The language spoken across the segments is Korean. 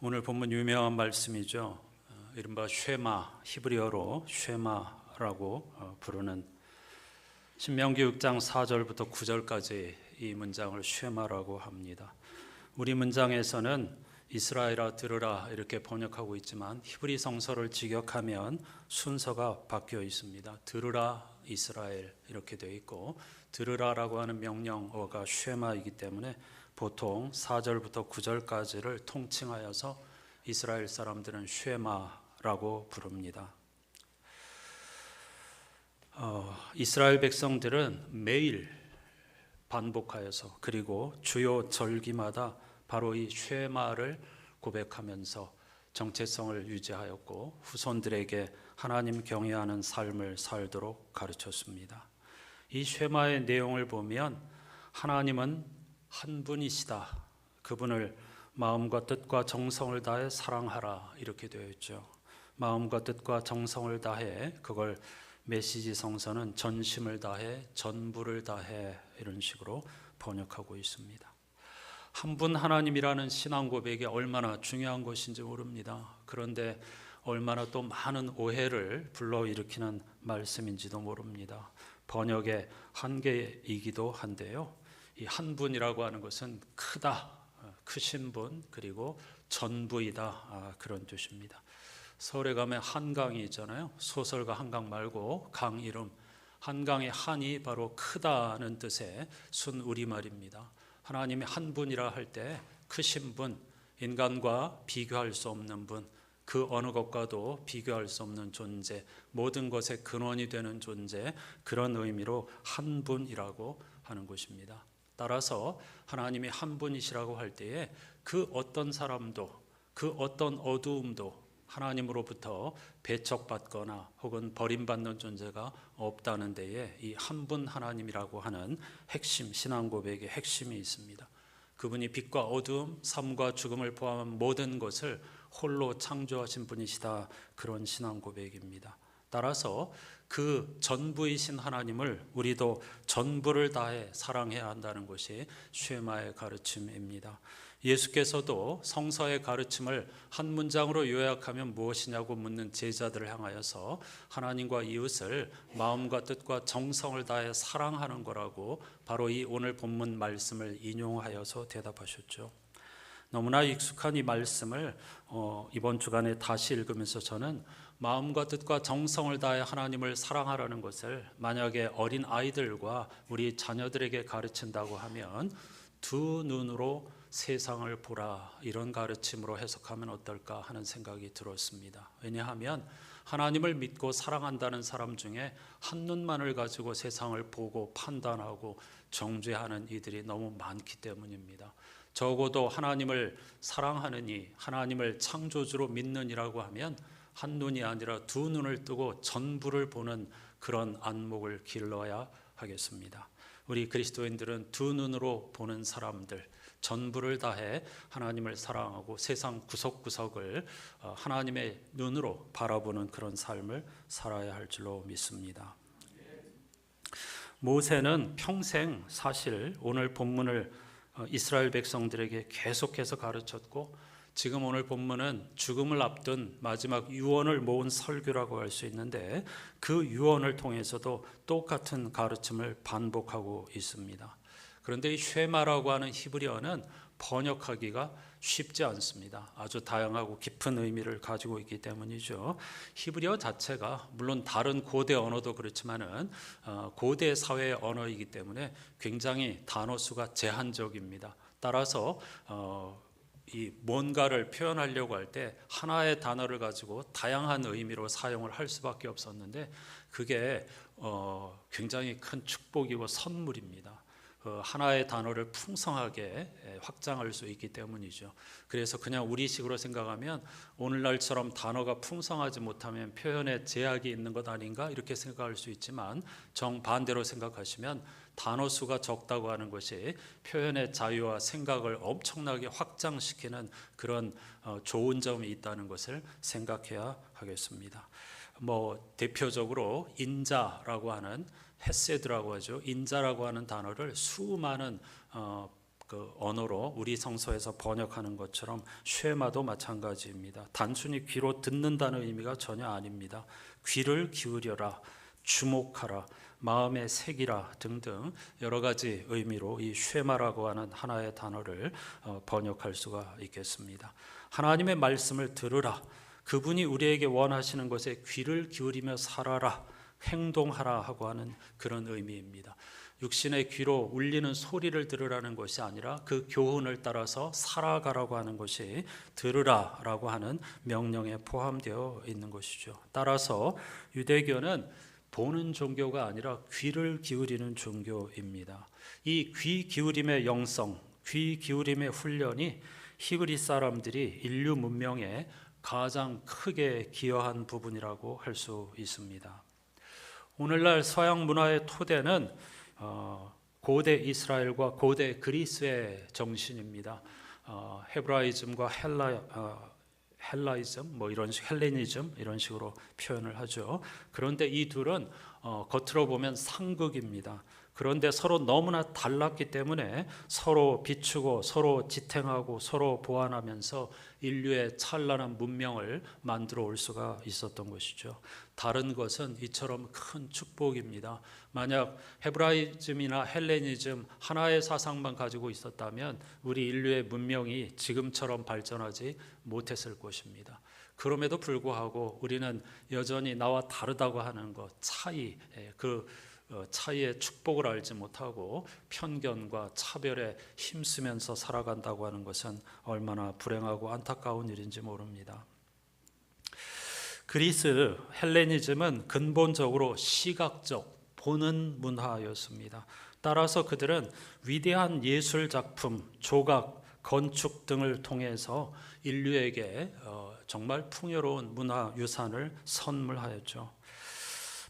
오늘 본문 유명한 말씀이죠. 이른바 쉐마, 히브리어로 쉐마라고 부르는 신명기 6장 4절부터 9절까지 이 문장을 쉐마라고 합니다. 우리 문장에서는 이스라엘아 들으라 이렇게 번역하고 있지만 히브리 성서를 직역하면 순서가 바뀌어 있습니다. 들으라 이스라엘 이렇게 되어 있고, 들으라라고 하는 명령어가 쉐마이기 때문에 보통 4절부터 9절까지를 통칭하여서 이스라엘 사람들은 쉐마라고 부릅니다. 이스라엘 백성들은 매일 반복하여서 그리고 주요 절기마다 바로 이 쉐마를 고백하면서 정체성을 유지하였고 후손들에게 하나님 경외하는 삶을 살도록 가르쳤습니다. 이 쉐마의 내용을 보면 하나님은 한 분이시다. 그분을 마음과 뜻과 정성을 다해 사랑하라 이렇게 되어 있죠. 마음과 뜻과 정성을 다해, 그걸 메시지 성서는 전심을 다해, 전부를 다해 이런 식으로 번역하고 있습니다. 한 분 하나님이라는 신앙 고백이 얼마나 중요한 것인지 모릅니다. 그런데 얼마나 또 많은 오해를 불러일으키는 말씀인지도 모릅니다. 번역의 한계이기도 한데요. 이 한 분이라고 하는 것은 크다, 크신 분, 그리고 전부이다, 그런 뜻입니다. 서울에 가면 한강이 있잖아요. 소설가 한강 말고 강 이름, 한강의 한이 바로 크다는 뜻의 순 우리말입니다. 하나님이 한 분이라 할 때 크신 분, 인간과 비교할 수 없는 분, 그 어느 것과도 비교할 수 없는 존재, 모든 것의 근원이 되는 존재, 그런 의미로 한 분이라고 하는 것입니다. 따라서 하나님이 한 분이시라고 할 때에 그 어떤 사람도, 그 어떤 어두움도 하나님으로부터 배척받거나 혹은 버림받는 존재가 없다는 데에 이 한 분 하나님이라고 하는 핵심, 신앙 고백의 핵심이 있습니다. 그분이 빛과 어두움, 삶과 죽음을 포함한 모든 것을 홀로 창조하신 분이시다, 그런 신앙 고백입니다. 따라서 그 전부이신 하나님을 우리도 전부를 다해 사랑해야 한다는 것이 쉐마의 가르침입니다. 예수께서도 성서의 가르침을 한 문장으로 요약하면 무엇이냐고 묻는 제자들을 향하여서 하나님과 이웃을 마음과 뜻과 정성을 다해 사랑하는 거라고 바로 이 오늘 본문 말씀을 인용하여서 대답하셨죠. 너무나 익숙한 이 말씀을 이번 주간에 다시 읽으면서 저는 마음과 뜻과 정성을 다해 하나님을 사랑하라는 것을 만약에 어린 아이들과 우리 자녀들에게 가르친다고 하면 두 눈으로 세상을 보라, 이런 가르침으로 해석하면 어떨까 하는 생각이 들었습니다. 왜냐하면 하나님을 믿고 사랑한다는 사람 중에 한눈만을 가지고 세상을 보고 판단하고 정죄하는 이들이 너무 많기 때문입니다. 적어도 하나님을 사랑하느니, 하나님을 창조주로 믿느니라고 하면 한 눈이 아니라 두 눈을 뜨고 전부를 보는 그런 안목을 길러야 하겠습니다. 우리 그리스도인들은 두 눈으로 보는 사람들, 전부를 다해 하나님을 사랑하고 세상 구석구석을 하나님의 눈으로 바라보는 그런 삶을 살아야 할 줄로 믿습니다. 모세는 평생 사실 오늘 본문을 이스라엘 백성들에게 계속해서 가르쳤고, 지금 오늘 본문은 죽음을 앞둔 마지막 유언을 모은 설교라고 할 수 있는데 그 유언을 통해서도 똑같은 가르침을 반복하고 있습니다. 그런데 이 쉐마라고 하는 히브리어는 번역하기가 쉽지 않습니다. 아주 다양하고 깊은 의미를 가지고 있기 때문이죠. 히브리어 자체가 물론 다른 고대 언어도 그렇지만은 고대 사회의 언어이기 때문에 굉장히 단어 수가 제한적입니다. 따라서 이 뭔가를 표현하려고 할 때 하나의 단어를 가지고 다양한 의미로 사용을 할 수밖에 없었는데 그게 굉장히 큰 축복이고 선물입니다. 하나의 단어를 풍성하게 확장할 수 있기 때문이죠. 그래서 그냥 우리식으로 생각하면 오늘날처럼 단어가 풍성하지 못하면 표현에 제약이 있는 것 아닌가 이렇게 생각할 수 있지만, 정반대로 생각하시면 단어 수가 적다고 하는 것이 표현의 자유와 생각을 엄청나게 확장시키는 그런 좋은 점이 있다는 것을 생각해야 하겠습니다. 대표적으로 인자라고 하는, 헤세드라고 하죠. 인자라고 하는 단어를 수많은 그 언어로 우리 성서에서 번역하는 것처럼 쉐마도 마찬가지입니다. 단순히 귀로 듣는다는 의미가 전혀 아닙니다. 귀를 기울여라, 주목하라, 마음에 새기라 등등 여러 가지 의미로 이 쉐마라고 하는 하나의 단어를 번역할 수가 있겠습니다. 하나님의 말씀을 들으라, 그분이 우리에게 원하시는 것에 귀를 기울이며 살아라, 행동하라 하고 하는 그런 의미입니다. 육신의 귀로 울리는 소리를 들으라는 것이 아니라 그 교훈을 따라서 살아가라고 하는 것이 들으라라고 하는 명령에 포함되어 있는 것이죠. 따라서 유대교는 보는 종교가 아니라 귀를 기울이는 종교입니다. 이 귀 기울임의 영성, 귀 기울임의 훈련이 히브리 사람들이 인류 문명에 가장 크게 기여한 부분이라고 할 수 있습니다. 오늘날 서양 문화의 토대는 고대 이스라엘과 고대 그리스의 정신입니다. 헤브라이즘과 헬라이즘, 헬레니즘 이런 식으로 표현을 하죠. 그런데 이 둘은 겉으로 보면 상극입니다. 그런데 서로 너무나 달랐기 때문에 서로 비추고 서로 지탱하고 서로 보완하면서 인류의 찬란한 문명을 만들어 올 수가 있었던 것이죠. 다른 것은 이처럼 큰 축복입니다. 만약 헤브라이즘이나 헬레니즘 하나의 사상만 가지고 있었다면 우리 인류의 문명이 지금처럼 발전하지 못했을 것입니다. 그럼에도 불구하고 우리는 여전히 나와 다르다고 하는 것, 차이의 축복을 알지 못하고 편견과 차별에 힘쓰면서 살아간다고 하는 것은 얼마나 불행하고 안타까운 일인지 모릅니다. 그리스 헬레니즘은 근본적으로 시각적, 보는 문화였습니다. 따라서 그들은 위대한 예술 작품, 조각, 건축 등을 통해서 인류에게 정말 풍요로운 문화 유산을 선물하였죠.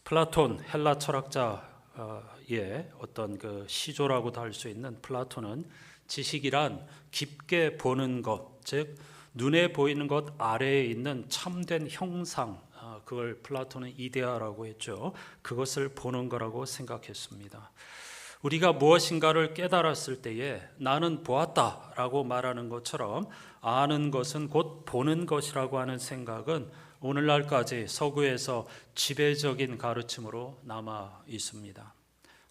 플라톤, 헬라 철학자의 어떤 그 시조라고도 할 수 있는 플라톤은 지식이란 깊게 보는 것, 즉 눈에 보이는 것 아래에 있는 참된 형상, 그걸 플라톤은 이데아라고 했죠. 그것을 보는 거라고 생각했습니다. 우리가 무엇인가를 깨달았을 때에 나는 보았다라고 말하는 것처럼 아는 것은 곧 보는 것이라고 하는 생각은 오늘날까지 서구에서 지배적인 가르침으로 남아 있습니다.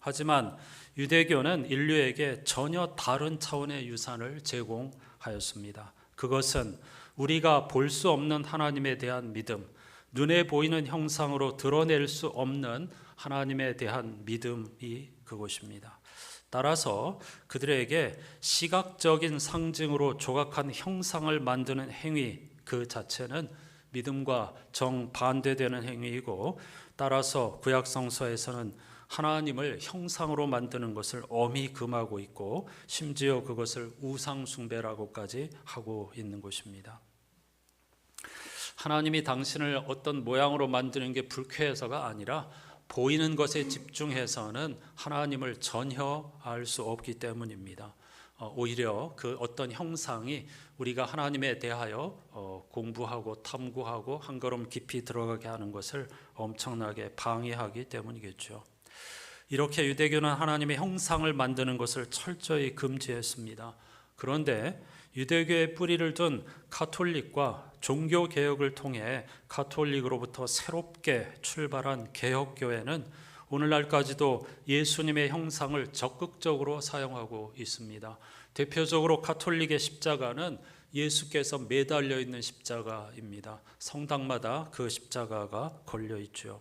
하지만 유대교는 인류에게 전혀 다른 차원의 유산을 제공하였습니다. 그것은 우리가 볼 수 없는 하나님에 대한 믿음, 눈에 보이는 형상으로 드러낼 수 없는 하나님에 대한 믿음이 그것입니다. 따라서 그들에게 시각적인 상징으로 조각한 형상을 만드는 행위 그 자체는 믿음과 정반대되는 행위이고, 따라서 구약 성서에서는 하나님을 형상으로 만드는 것을 엄히 금하고 있고 심지어 그것을 우상 숭배라고까지 하고 있는 것입니다. 하나님이 당신을 어떤 모양으로 만드는 게 불쾌해서가 아니라 보이는 것에 집중해서는 하나님을 전혀 알 수 없기 때문입니다. 오히려 그 어떤 형상이 우리가 하나님에 대하여 공부하고 탐구하고 한 걸음 깊이 들어가게 하는 것을 엄청나게 방해하기 때문이겠죠. 이렇게 유대교는 하나님의 형상을 만드는 것을 철저히 금지했습니다. 그런데 유대교의 뿌리를 둔 가톨릭과 종교개혁을 통해 가톨릭으로부터 새롭게 출발한 개혁교회는 오늘날까지도 예수님의 형상을 적극적으로 사용하고 있습니다. 대표적으로 가톨릭의 십자가는 예수께서 매달려 있는 십자가입니다. 성당마다 그 십자가가 걸려 있죠.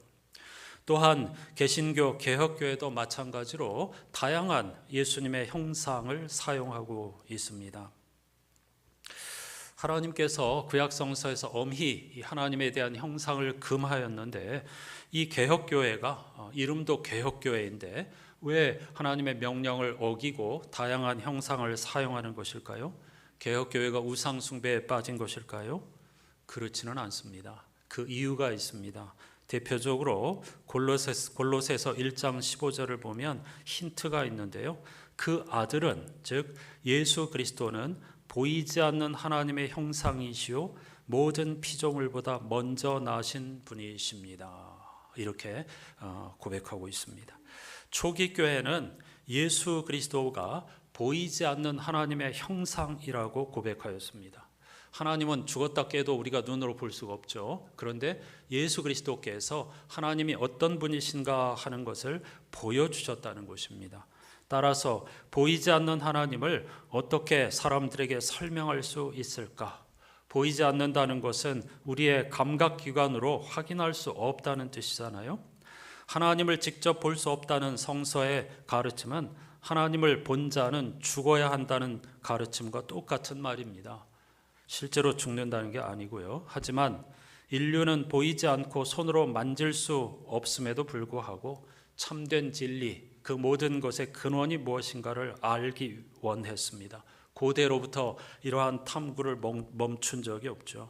또한 개신교, 개혁교회도 마찬가지로 다양한 예수님의 형상을 사용하고 있습니다. 하나님께서 구약성서에서 엄히 하나님에 대한 형상을 금하였는데 이 개혁교회가 이름도 개혁교회인데 왜 하나님의 명령을 어기고 다양한 형상을 사용하는 것일까요? 개혁교회가 우상숭배에 빠진 것일까요? 그렇지는 않습니다. 그 이유가 있습니다. 대표적으로 골로새서 1장 15절을 보면 힌트가 있는데요. 그 아들은 즉 예수 그리스도는 보이지 않는 하나님의 형상이시요 모든 피조물보다 먼저 나신 분이십니다. 이렇게 고백하고 있습니다. 초기 교회는 예수 그리스도가 보이지 않는 하나님의 형상이라고 고백하였습니다. 하나님은 죽었다 깨도 우리가 눈으로 볼 수가 없죠. 그런데 예수 그리스도께서 하나님이 어떤 분이신가 하는 것을 보여주셨다는 것입니다. 따라서 보이지 않는 하나님을 어떻게 사람들에게 설명할 수 있을까? 보이지 않는다는 것은 우리의 감각기관으로 확인할 수 없다는 뜻이잖아요. 하나님을 직접 볼 수 없다는 성서의 가르침은 하나님을 본 자는 죽어야 한다는 가르침과 똑같은 말입니다. 실제로 죽는다는 게 아니고요. 하지만 인류는 보이지 않고 손으로 만질 수 없음에도 불구하고 참된 진리, 그 모든 것의 근원이 무엇인가를 알기 원했습니다. 고대로부터 이러한 탐구를 멈춘 적이 없죠.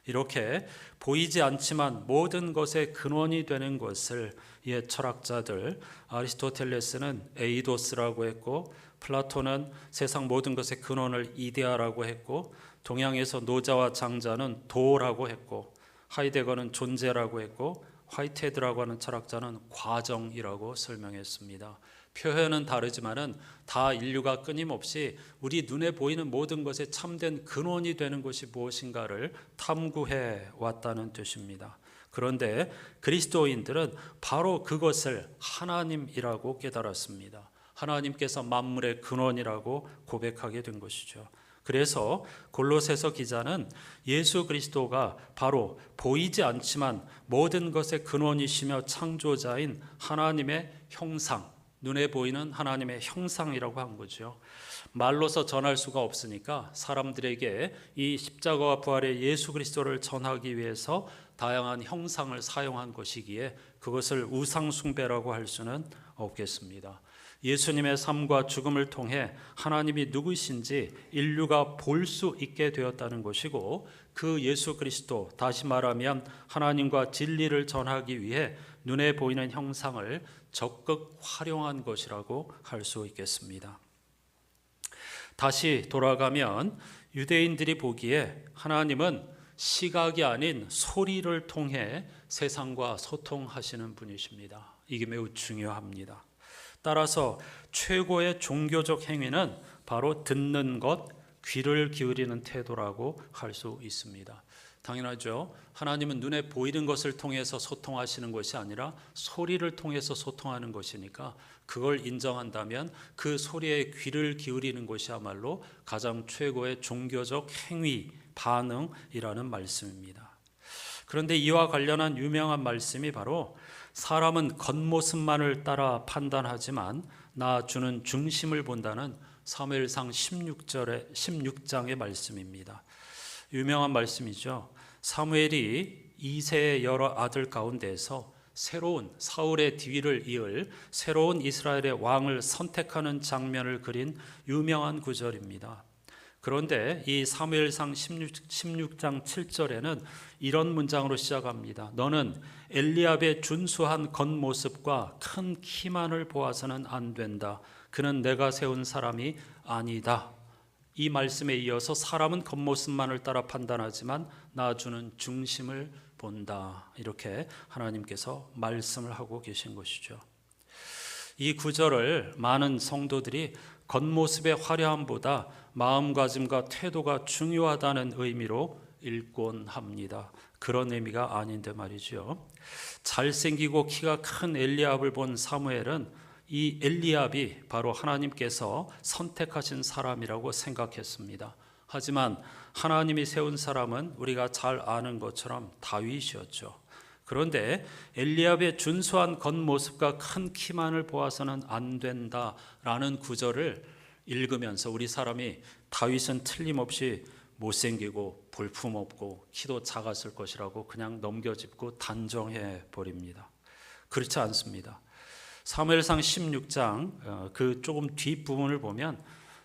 이렇게 보이지 않지만 모든 것의 근원이 되는 것을 옛 철학자들, 아리스토텔레스는 에이도스라고 했고, 플라톤은 세상 모든 것의 근원을 이데아라고 했고, 동양에서 노자와 장자는 도라고 했고, 하이데거는 존재라고 했고, 화이트헤드라고 하는 철학자는 과정이라고 설명했습니다. 표현은 다르지만은 다 인류가 끊임없이 우리 눈에 보이는 모든 것의 참된 근원이 되는 것이 무엇인가를 탐구해 왔다는 뜻입니다. 그런데 그리스도인들은 바로 그것을 하나님이라고 깨달았습니다. 하나님께서 만물의 근원이라고 고백하게 된 것이죠. 그래서 골로새서 기자는 예수 그리스도가 바로 보이지 않지만 모든 것의 근원이시며 창조자인 하나님의 형상, 눈에 보이는 하나님의 형상이라고 한 거죠. 말로서 전할 수가 없으니까 사람들에게 이 십자가와 부활의 예수 그리스도를 전하기 위해서 다양한 형상을 사용한 것이기에 그것을 우상 숭배라고 할 수는 없겠습니다. 예수님의 삶과 죽음을 통해 하나님이 누구신지 인류가 볼 수 있게 되었다는 것이고, 그 예수 그리스도, 다시 말하면 하나님과 진리를 전하기 위해 눈에 보이는 형상을 적극 활용한 것이라고 할 수 있겠습니다. 다시 돌아가면 유대인들이 보기에 하나님은 시각이 아닌 소리를 통해 세상과 소통하시는 분이십니다. 이게 매우 중요합니다. 따라서 최고의 종교적 행위는 바로 듣는 것, 귀를 기울이는 태도라고 할 수 있습니다. 당연하죠. 하나님은 눈에 보이는 것을 통해서 소통하시는 것이 아니라 소리를 통해서 소통하는 것이니까 그걸 인정한다면 그 소리에 귀를 기울이는 것이야말로 가장 최고의 종교적 행위, 반응이라는 말씀입니다. 그런데 이와 관련한 유명한 말씀이 바로 사람은 겉모습만을 따라 판단하지만 나 주는 중심을 본다는 사무엘상 16장의 말씀입니다. 유명한 말씀이죠. 사무엘이 이새의 여러 아들 가운데서 새로운 사울의 뒤를 이을 새로운 이스라엘의 왕을 선택하는 장면을 그린 유명한 구절입니다. 그런데 이 사무엘상 16장 7절에는 이런 문장으로 시작합니다. 너는 엘리압의 준수한 겉모습과 큰 키만을 보아서는 안 된다. 그는 내가 세운 사람이 아니다. 이 말씀에 이어서 사람은 겉모습만을 따라 판단하지만 나 주는 중심을 본다. 이렇게 하나님께서 말씀을 하고 계신 것이죠. 이 구절을 많은 성도들이 겉모습의 화려함보다 마음가짐과 태도가 중요하다는 의미로 읽곤 합니다. 그런 의미가 아닌데 말이죠. 잘생기고 키가 큰 엘리압을 본 사무엘은 이 엘리압이 바로 하나님께서 선택하신 사람이라고 생각했습니다. 하지만 하나님이 세운 사람은 우리가 잘 아는 것처럼 다윗이었죠. 그런데 엘리압의 준수한 겉모습과 큰 키만을 보아서는 안 된다라는 구절을 읽으면서 우리 사람이 다윗은 틀림없이 못생기고 볼품없고 키도 작았을 것이라고 그냥 넘겨짚고 단정해 버립니다. 그렇지 않습니다. 사무엘상 16장 그 조금 뒷부분을 보면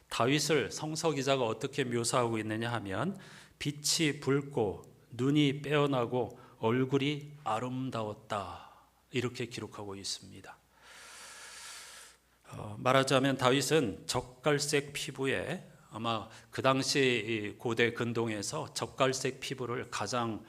다윗을 성서 기자가 어떻게 묘사하고 있느냐 하면 빛이 붉고 눈이 빼어나고 얼굴이 아름다웠다 이렇게 기록하고 있습니다. 말하자면 다윗은 젓갈색 피부에 아마 그 당시 고대 근동에서 젓갈색 피부를 가장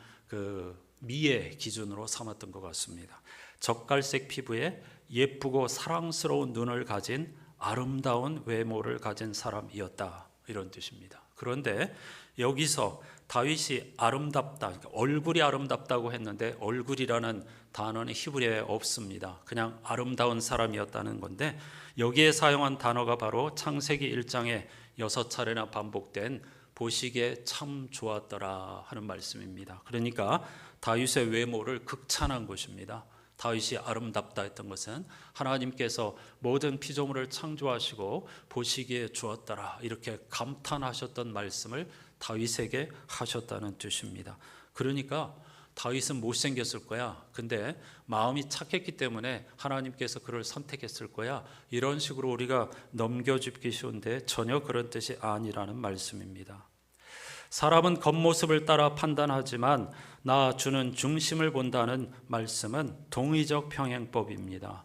미의 기준으로 삼았던 것 같습니다. 젓갈색 피부에 예쁘고 사랑스러운 눈을 가진 아름다운 외모를 가진 사람이었다, 이런 뜻입니다. 그런데 여기서 다윗이 아름답다, 그러니까 얼굴이 아름답다고 했는데 얼굴이라는 단어는 히브리어에 없습니다. 그냥 아름다운 사람이었다는 건데, 여기에 사용한 단어가 바로 창세기 1장에 6차례나 반복된 보시기에 참 좋았더라 하는 말씀입니다. 그러니까 다윗의 외모를 극찬한 것입니다. 다윗이 아름답다 했던 것은 하나님께서 모든 피조물을 창조하시고 보시기에 좋았더라 이렇게 감탄하셨던 말씀을 다윗에게 하셨다는 뜻입니다. 그러니까 다윗은 못생겼을 거야, 근데 마음이 착했기 때문에 하나님께서 그를 선택했을 거야, 이런 식으로 우리가 넘겨짚기 쉬운데 전혀 그런 뜻이 아니라는 말씀입니다. 사람은 겉모습을 따라 판단하지만 나 주는 중심을 본다는 말씀은 동의적 평행법입니다.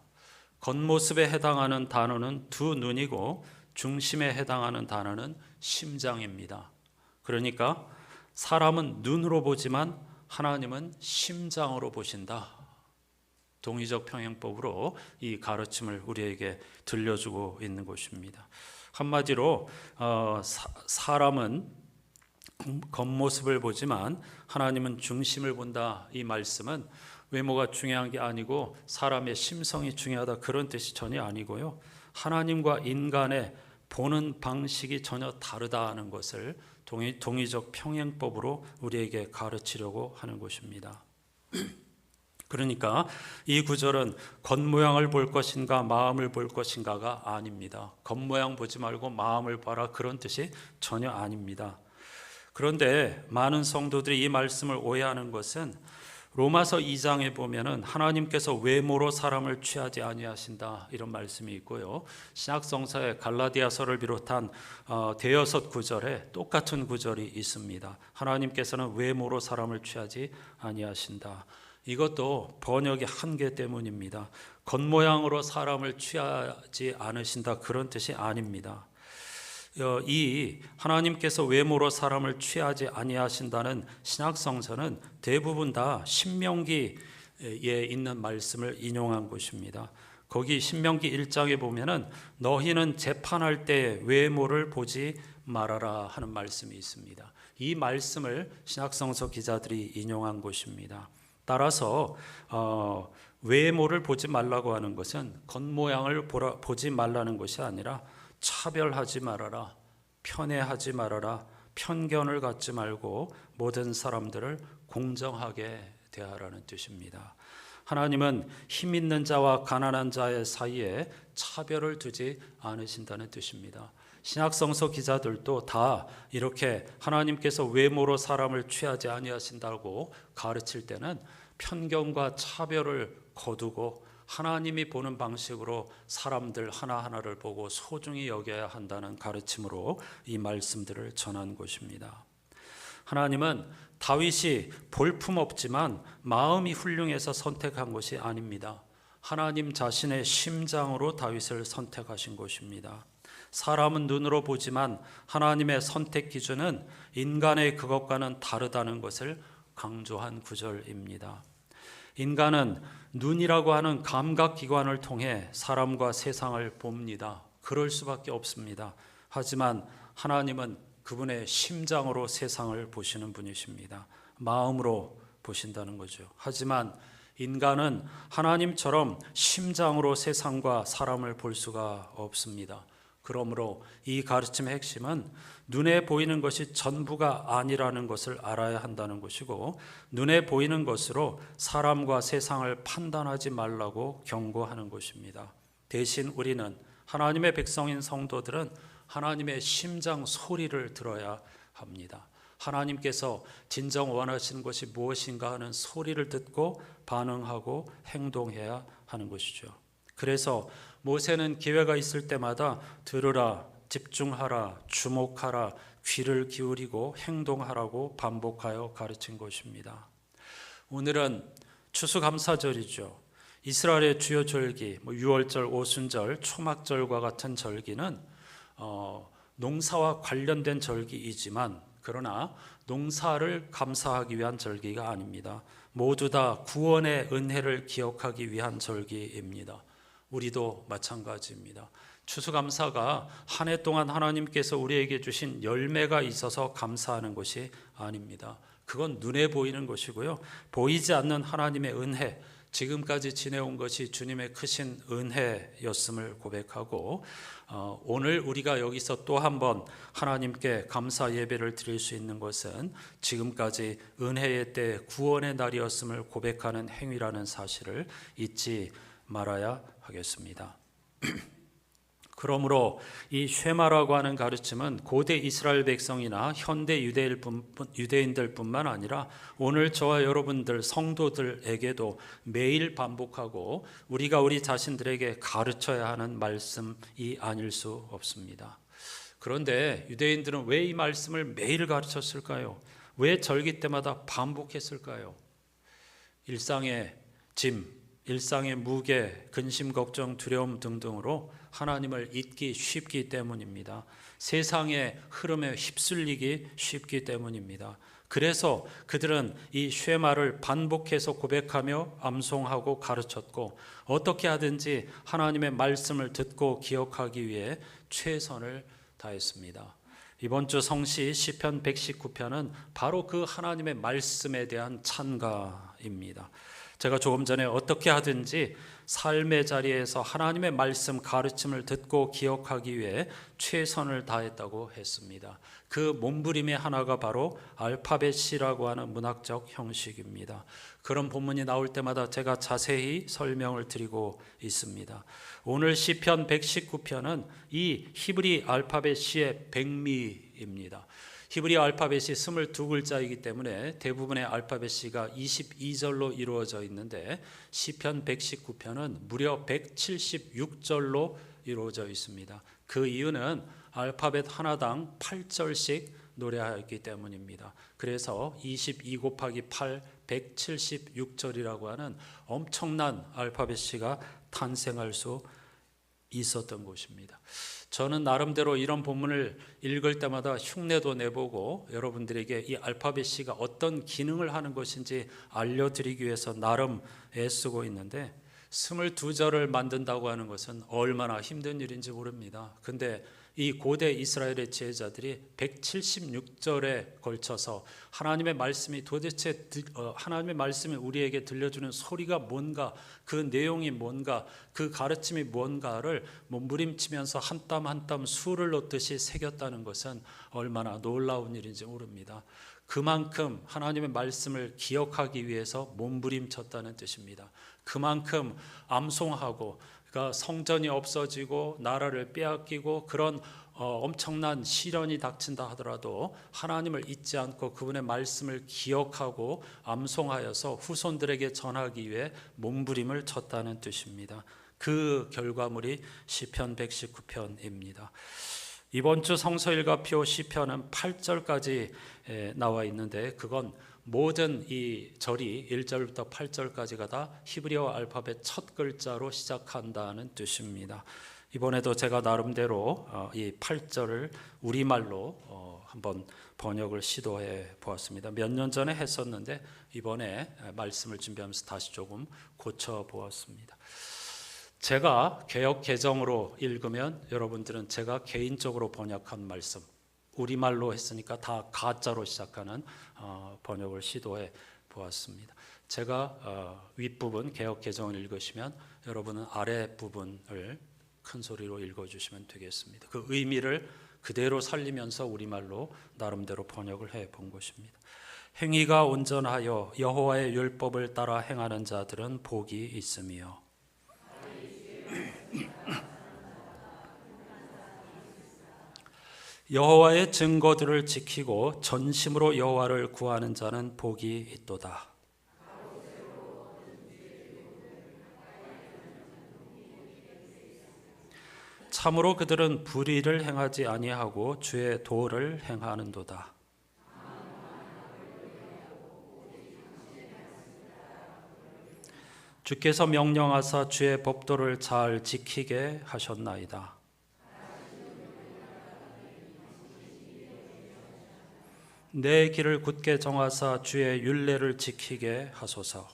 겉모습에 해당하는 단어는 두 눈이고 중심에 해당하는 단어는 심장입니다. 그러니까 사람은 눈으로 보지만 하나님은 심장으로 보신다. 동의적 평행법으로 이 가르침을 우리에게 들려주고 있는 것입니다. 한마디로 사람은 겉모습을 보지만 하나님은 중심을 본다, 이 말씀은 외모가 중요한 게 아니고 사람의 심성이 중요하다, 그런 뜻이 전혀 아니고요, 하나님과 인간의 보는 방식이 전혀 다르다는 것을 동의적 평행법으로 우리에게 가르치려고 하는 것입니다. 그러니까 이 구절은 겉모양을 볼 것인가 마음을 볼 것인가가 아닙니다. 겉모양 보지 말고 마음을 봐라, 그런 뜻이 전혀 아닙니다. 그런데 많은 성도들이 이 말씀을 오해하는 것은 로마서 2장에 보면은 하나님께서 외모로 사람을 취하지 아니하신다, 이런 말씀이 있고요, 신약성서의 갈라디아서를 비롯한 대여섯 구절에 똑같은 구절이 있습니다. 하나님께서는 외모로 사람을 취하지 아니하신다. 이것도 번역의 한계 때문입니다. 겉모양으로 사람을 취하지 않으신다, 그런 뜻이 아닙니다. 이 하나님께서 외모로 사람을 취하지 아니하신다는 신약성서는 대부분 다 신명기에 있는 말씀을 인용한 것입니다. 거기 신명기 1장에 보면은 너희는 재판할 때 외모를 보지 말아라 하는 말씀이 있습니다. 이 말씀을 신약성서 기자들이 인용한 것입니다. 따라서 외모를 보지 말라고 하는 것은 겉모양을 보지 말라는 것이 아니라 차별하지 말아라, 편애하지 말아라, 편견을 갖지 말고 모든 사람들을 공정하게 대하라는 뜻입니다. 하나님은 힘 있는 자와 가난한 자의 사이에 차별을 두지 않으신다는 뜻입니다. 신약성서 기자들도 다 이렇게 하나님께서 외모로 사람을 취하지 아니하신다고 가르칠 때는 편견과 차별을 거두고 하나님이 보는 방식으로 사람들 하나하나를 보고 소중히 여겨야 한다는 가르침으로 이 말씀들을 전한 것입니다. 하나님은 다윗이 볼품없지만 마음이 훌륭해서 선택한 것이 아닙니다. 하나님 자신의 심장으로 다윗을 선택하신 것입니다. 사람은 눈으로 보지만 하나님의 선택 기준은 인간의 그것과는 다르다는 것을 강조한 구절입니다. 인간은 눈이라고 하는 감각기관을 통해 사람과 세상을 봅니다. 그럴 수밖에 없습니다. 하지만 하나님은 그분의 심장으로 세상을 보시는 분이십니다. 마음으로 보신다는 거죠. 하지만 인간은 하나님처럼 심장으로 세상과 사람을 볼 수가 없습니다. 그러므로 이 가르침의 핵심은 눈에 보이는 것이 전부가 아니라는 것을 알아야 한다는 것이고, 눈에 보이는 것으로 사람과 세상을 판단하지 말라고 경고하는 것입니다. 대신 우리는, 하나님의 백성인 성도들은 하나님의 심장 소리를 들어야 합니다. 하나님께서 진정 원하시는 것이 무엇인가 하는 소리를 듣고 반응하고 행동해야 하는 것이죠. 그래서 모세는 기회가 있을 때마다 들으라, 집중하라, 주목하라, 귀를 기울이고 행동하라고 반복하여 가르친 것입니다. 오늘은 추수감사절이죠. 이스라엘의 주요 절기, 유월절, 오순절, 초막절과 같은 절기는 농사와 관련된 절기이지만, 그러나 농사를 감사하기 위한 절기가 아닙니다. 모두 다 구원의 은혜를 기억하기 위한 절기입니다. 우리도 마찬가지입니다. 추수감사가 한 해 동안 하나님께서 우리에게 주신 열매가 있어서 감사하는 것이 아닙니다. 그건 눈에 보이는 것이고요. 보이지 않는 하나님의 은혜, 지금까지 지내온 것이 주님의 크신 은혜였음을 고백하고, 오늘 우리가 여기서 또 한 번 하나님께 감사 예배를 드릴 수 있는 것은 지금까지 은혜의 때 구원의 날이었음을 고백하는 행위라는 사실을 잊지 말아야 하겠습니다. 그러므로 이 쉐마라고 하는 가르침은 고대 이스라엘 백성이나 현대 유대인들뿐만 아니라 오늘 저와 여러분들 성도들에게도 매일 반복하고 우리가 우리 자신들에게 가르쳐야 하는 말씀이 아닐 수 없습니다. 그런데 유대인들은 왜 이 말씀을 매일 가르쳤을까요? 왜 절기 때마다 반복했을까요? 일상의 짐, 일상의 무게, 근심, 걱정, 두려움 등등으로 하나님을 잊기 쉽기 때문입니다. 세상의 흐름에 휩쓸리기 쉽기 때문입니다. 그래서 그들은 이 쉐마를 반복해서 고백하며 암송하고 가르쳤고, 어떻게 하든지 하나님의 말씀을 듣고 기억하기 위해 최선을 다했습니다. 이번 주 성시 시편 119편은 바로 그 하나님의 말씀에 대한 찬가입니다. 제가 조금 전에 어떻게 하든지 삶의 자리에서 하나님의 말씀 가르침을 듣고 기억하기 위해 최선을 다했다고 했습니다. 그 몸부림의 하나가 바로 알파벳이라고 하는 문학적 형식입니다. 그런 본문이 나올 때마다 제가 자세히 설명을 드리고 있습니다. 오늘 시편 119편은 이 히브리 알파벳의 백미입니다. 히브리 알파벳이 22글자이기 때문에 대부분의 알파벳이가 22절로 이루어져 있는데 시편 119편은 무려 176절로 이루어져 있습니다. 그 이유는 알파벳 하나당 8절씩 노래하였기 때문입니다. 그래서 22 곱하기 8, 176절이라고 하는 엄청난 알파벳이가 탄생할 수 있었던 것입니다. 저는 나름대로 이런 본문을 읽을 때마다 흉내도 내보고 여러분들에게 이 알파벳이가 어떤 기능을 하는 것인지 알려드리기 위해서 나름 애쓰고 있는데 22절을 만든다고 하는 것은 얼마나 힘든 일인지 모릅니다. 근데 이 고대 이스라엘의 지혜자들이 176절에 걸쳐서 하나님의 말씀이 도대체 하나님의 말씀이 우리에게 들려주는 소리가 뭔가, 그 내용이 뭔가, 그 가르침이 뭔가를 몸부림치면서 한 땀 한 땀 수를 넣듯이 새겼다는 것은 얼마나 놀라운 일인지 모릅니다. 그만큼 하나님의 말씀을 기억하기 위해서 몸부림쳤다는 뜻입니다. 그만큼 암송하고, 그러니까 성전이 없어지고 나라를 빼앗기고 그런 엄청난 시련이 닥친다 하더라도 하나님을 잊지 않고 그분의 말씀을 기억하고 암송하여서 후손들에게 전하기 위해 몸부림을 쳤다는 뜻입니다. 그 결과물이 시편 119편입니다. 이번 주 성서일가표 시편은 8절까지 나와 있는데 그건 모든 이 절이 1절부터 8절까지가 다 히브리어 알파벳 첫 글자로 시작한다는 뜻입니다. 이번에도 제가 나름대로 이 8절을 우리말로 한번 번역을 시도해 보았습니다. 몇 년 전에 했었는데 이번에 말씀을 준비하면서 다시 조금 고쳐 보았습니다. 제가 개역 개정으로 읽으면 여러분들은 제가 개인적으로 번역한 말씀, 우리말로 했으니까 다 가짜로 시작하는 번역을 시도해 보았습니다. 제가 윗부분 개역 개정을 읽으시면 여러분은 아랫부분을 큰 소리로 읽어주시면 되겠습니다. 그 의미를 그대로 살리면서 우리말로 나름대로 번역을 해 본 것입니다. 행위가 온전하여 여호와의 율법을 따라 행하는 자들은 복이 있으며 여호와의 증거들을 지키고 전심으로 여호와를 구하는 자는 복이 있도다. 참으로 그들은 불의를 행하지 아니하고 주의 도를 행하는도다. 주께서 명령하사 주의 법도를 잘 지키게 하셨나이다. 내 길을 굳게 정하사 주의 율례를 지키게 하소서.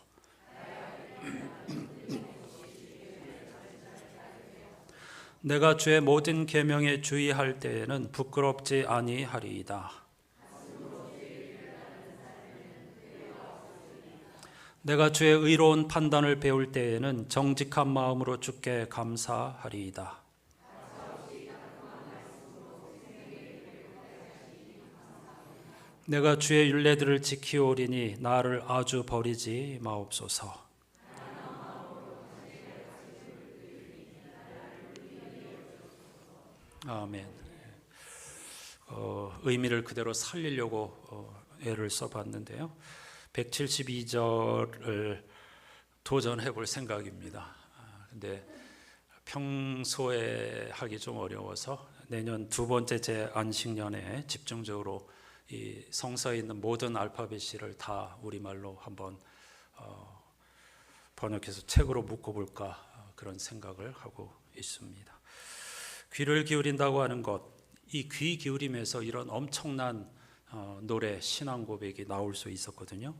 내가 주의 모든 계명에 주의할 때에는 부끄럽지 아니하리이다. 내가 주의 의로운 판단을 배울 때에는 정직한 마음으로 주께 감사하리이다. 내가 주의 율례들을 지키오리니 나를 아주 버리지 마옵소서. 아멘. 의미를 그대로 살리려고 애를 써봤는데요. 172절을 도전해 볼 생각입니다. 근데 평소에 하기 좀 어려워서 내년 두 번째 제 안식년에 집중적으로 이 성서에 있는 모든 알파벳을 다 우리말로 한번 번역해서 책으로 묶어볼까 그런 생각을 하고 있습니다. 귀를 기울인다고 하는 것, 이 귀 기울임에서 이런 엄청난 노래, 신앙 고백이 나올 수 있었거든요.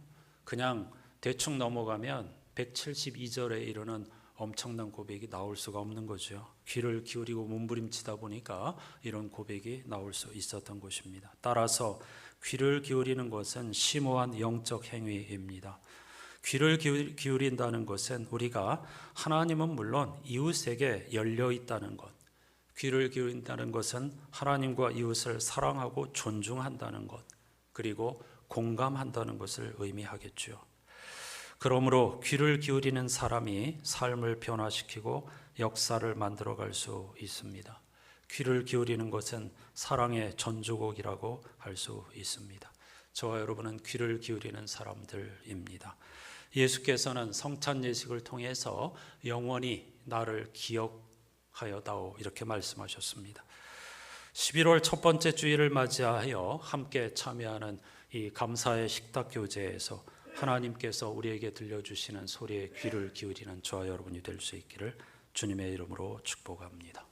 그냥 대충 넘어가면 172절에 이르는 엄청난 고백이 나올 수가 없는 거죠. 귀를 기울이고 몸부림치다 보니까 이런 고백이 나올 수 있었던 것입니다. 따라서 귀를 기울이는 것은 심오한 영적 행위입니다. 귀를 기울인다는 것은 우리가 하나님은 물론 이웃에게 열려 있다는 것, 귀를 기울인다는 것은 하나님과 이웃을 사랑하고 존중한다는 것, 그리고 공감한다는 것을 의미하겠죠. 그러므로 귀를 기울이는 사람이 삶을 변화시키고 역사를 만들어갈 수 있습니다. 귀를 기울이는 것은 사랑의 전주곡이라고 할 수 있습니다. 저와 여러분은 귀를 기울이는 사람들입니다. 예수께서는 성찬 예식을 통해서 영원히 나를 기억하여다오 이렇게 말씀하셨습니다. 11월 첫 번째 주일을 맞이하여 함께 참여하는 이 감사의 식탁 교제에서 하나님께서 우리에게 들려주시는 소리에 귀를 기울이는 저와 여러분이 될 수 있기를 주님의 이름으로 축복합니다.